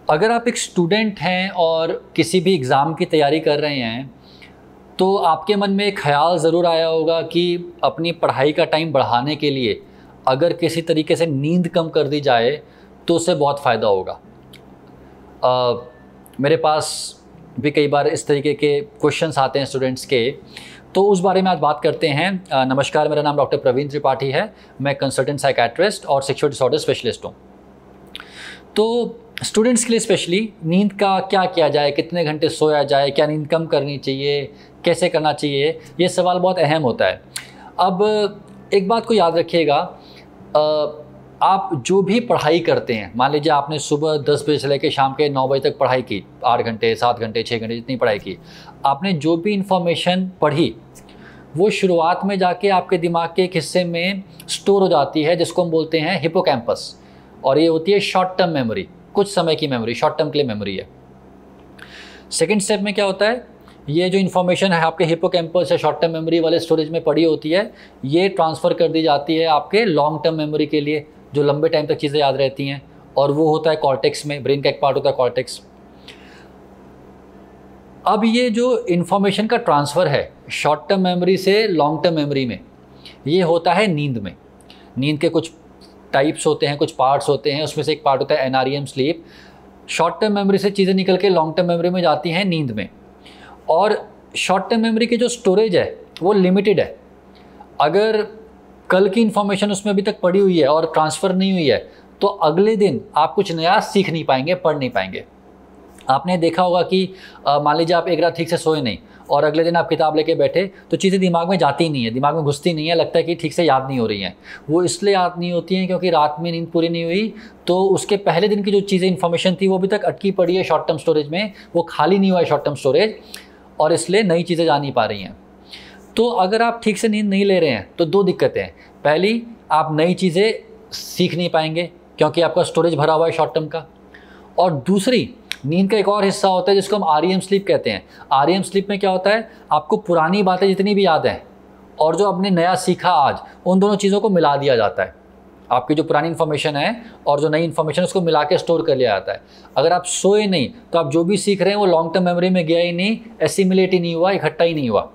अगर आप एक स्टूडेंट हैं और किसी भी एग्ज़ाम की तैयारी कर रहे हैं तो आपके मन में एक ख़्याल ज़रूर आया होगा कि अपनी पढ़ाई का टाइम बढ़ाने के लिए अगर किसी तरीके से नींद कम कर दी जाए तो उससे बहुत फ़ायदा होगा। मेरे पास भी कई बार इस तरीके के क्वेश्चंस आते हैं स्टूडेंट्स के, तो उस बारे में आज बात करते हैं। नमस्कार, मेरा नाम डॉक्टर प्रवीण त्रिपाठी है। मैं कंसल्टेंट साइकेट्रिस्ट और सेक्सुअल डिसऑर्डर स्पेशलिस्ट हूँ। तो स्टूडेंट्स के लिए स्पेशली नींद का क्या किया जाए, कितने घंटे सोया जाए, क्या नींद कम करनी चाहिए, कैसे करना चाहिए, ये सवाल बहुत अहम होता है। अब एक बात को याद रखिएगा, आप जो भी पढ़ाई करते हैं, मान लीजिए आपने सुबह 10 बजे से लेकर शाम के 9 बजे तक पढ़ाई की, 8 घंटे 7 घंटे 6 घंटे जितनी पढ़ाई की, आपने जो भी इन्फॉर्मेशन पढ़ी वो शुरुआत में जाके आपके दिमाग के एक हिस्से में स्टोर हो जाती है जिसको हम बोलते हैं हिपोकैम्पस, और ये होती है शॉर्ट टर्म मेमोरी, कुछ समय की मेमोरी, शॉर्ट टर्म के लिए मेमोरी है। सेकेंड स्टेप में क्या होता है, ये जो इन्फॉर्मेशन है आपके हिपोकैम्पस या शॉर्ट टर्म मेमोरी वाले स्टोरेज में पड़ी होती है, ये ट्रांसफ़र कर दी जाती है आपके लॉन्ग टर्म मेमोरी के लिए, जो लंबे टाइम तक चीज़ें याद रहती हैं, और वो होता है कॉर्टेक्स में, ब्रेन का एक पार्ट होता है कॉर्टेक्स। अब ये जो इन्फॉर्मेशन का ट्रांसफ़र है शॉर्ट टर्म मेमोरी से लॉन्ग टर्म मेमोरी में, ये होता है नींद में। नींद के कुछ टाइप्स होते हैं, कुछ पार्ट्स होते हैं, उसमें से एक पार्ट होता है NREM sleep. Short term memory से चीज़ें निकल के लॉन्ग टर्म मेमोरी में जाती हैं नींद में, और शॉर्ट टर्म मेमोरी की जो स्टोरेज है वो लिमिटेड है। अगर कल की इन्फॉर्मेशन उसमें अभी तक पड़ी हुई है और ट्रांसफ़र नहीं हुई है तो अगले दिन आप कुछ नया सीख नहीं पाएंगे, पढ़ नहीं पाएंगे। आपने देखा होगा कि मान लीजिए आप एक रात ठीक से सोए नहीं और अगले दिन आप किताब लेके बैठे तो चीज़ें दिमाग में जाती नहीं है, दिमाग में घुसती नहीं है, लगता है कि ठीक से याद नहीं हो रही हैं। वो इसलिए याद नहीं होती हैं क्योंकि रात में नींद पूरी नहीं हुई, तो उसके पहले दिन की जो चीज़ें इन्फॉर्मेशन थी वो अभी तक अटकी पड़ी है शॉर्ट टर्म स्टोरेज में, वो खाली नहीं हुआ है शॉर्ट टर्म स्टोरेज, और इसलिए नई चीज़ें जा नहीं पा रही हैं। तो अगर आप ठीक से नींद नहीं ले रहे हैं तो दो दिक्कतें हैं। पहली, आप नई चीज़ें सीख नहीं पाएंगे क्योंकि आपका स्टोरेज भरा हुआ है शॉर्ट टर्म का, और दूसरी, नींद का एक और हिस्सा होता है जिसको हम REM स्लीप कहते हैं। REM स्लीप में क्या होता है, आपको पुरानी बातें जितनी भी याद हैं और जो आपने नया सीखा आज, उन दोनों चीज़ों को मिला दिया जाता है। आपकी जो पुरानी इन्फॉर्मेशन है और जो नई इन्फॉर्मेशन है उसको मिला के स्टोर कर लिया जाता है। अगर आप सोए नहीं तो आप जो भी सीख रहे हैं वो लॉन्ग टर्म मेमोरी में गया ही नहीं, एसिमिलेट ही नहीं हुआ, इकट्ठा ही नहीं हुआ।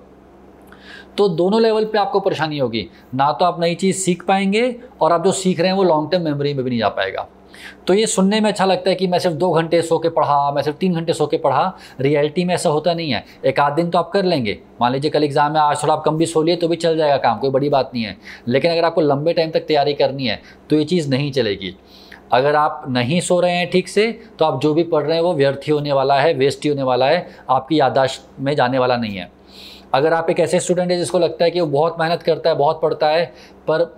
तो दोनों लेवल पे आपको परेशानी होगी, ना तो आप नई चीज़ सीख पाएंगे और आप जो सीख रहे हैं वो लॉन्ग टर्म मेमोरी में भी नहीं जा पाएगा। तो ये सुनने में अच्छा लगता है कि मैं सिर्फ 2 घंटे सो के पढ़ा, मैं सिर्फ 3 घंटे सो के पढ़ा। रियलिटी में ऐसा होता नहीं है। एक आध दिन तो आप कर लेंगे, मान लीजिए कल एग्जाम है, आज थोड़ा आप कम भी सो लिए तो भी चल जाएगा काम, कोई बड़ी बात नहीं है। लेकिन अगर आपको लंबे टाइम तक तैयारी करनी है तो ये चीज़ नहीं चलेगी। अगर आप नहीं सो रहे हैं ठीक से तो आप जो भी पढ़ रहे हैं वो व्यर्थ ही होने वाला है, वेस्ट ही होने वाला है, आपकी याददाश्त में जाने वाला नहीं है। अगर आप एक ऐसे स्टूडेंट है जिसको लगता है कि वो बहुत मेहनत करता है, बहुत पढ़ता है, पर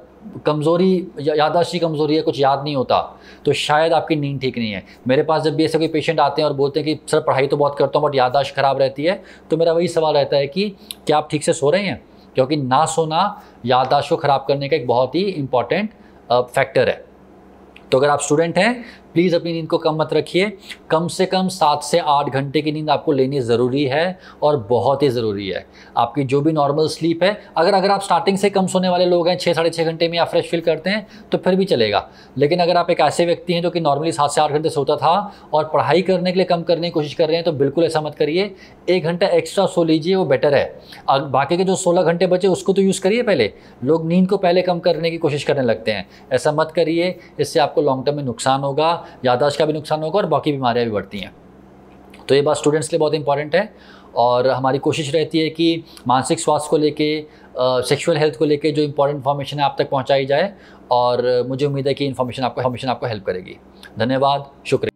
कमज़ोरी, याददाश्त की कमज़ोरी है, कुछ याद नहीं होता, तो शायद आपकी नींद ठीक नहीं है। मेरे पास जब भी ऐसे कोई पेशेंट आते हैं और बोलते हैं कि सर पढ़ाई तो बहुत करता हूँ बट याददाश्त ख़राब रहती है, तो मेरा वही सवाल रहता है कि क्या आप ठीक से सो रहे हैं? क्योंकि ना सोना याददाश्त को ख़राब करने का एक बहुत ही इंपॉर्टेंट फैक्टर है। तो अगर आप स्टूडेंट हैं, प्लीज़ अपनी नींद को कम मत रखिए। कम से कम 7 से 8 घंटे की नींद आपको लेनी ज़रूरी है, और बहुत ही ज़रूरी है। आपकी जो भी नॉर्मल स्लीप है, अगर आप स्टार्टिंग से कम सोने वाले लोग हैं, 6 साढ़े 6 घंटे में आप फ्रेश फील करते हैं तो फिर भी चलेगा। लेकिन अगर आप एक ऐसे व्यक्ति हैं जो कि नॉर्मली 7 से 8 घंटे सोता था और पढ़ाई करने के लिए कम करने की कोशिश कर रहे हैं, तो बिल्कुल ऐसा मत करिए। 1 घंटा एक्स्ट्रा सो लीजिए, वो बेटर है। अब बाकी के जो 16 घंटे बचे उसको तो यूज़ करिए पहले। लोग नींद को पहले कम करने की कोशिश करने लगते हैं, ऐसा मत करिए। इससे आपको लॉन्ग टर्म में नुकसान होगा, याददाश्त का भी नुकसान होगा और बाकी बीमारियां भी बढ़ती हैं। तो ये बात स्टूडेंट्स के लिए बहुत इंपॉर्टेंट है, और हमारी कोशिश रहती है कि मानसिक स्वास्थ्य को लेके, सेक्सुअल हेल्थ को लेके जो इंपॉर्टेंट इन्फॉर्मेशन है आप तक पहुंचाई जाए, और मुझे उम्मीद है कि इन्फॉर्मेशन आपको हेल्प करेगी। धन्यवाद, शुक्रिया।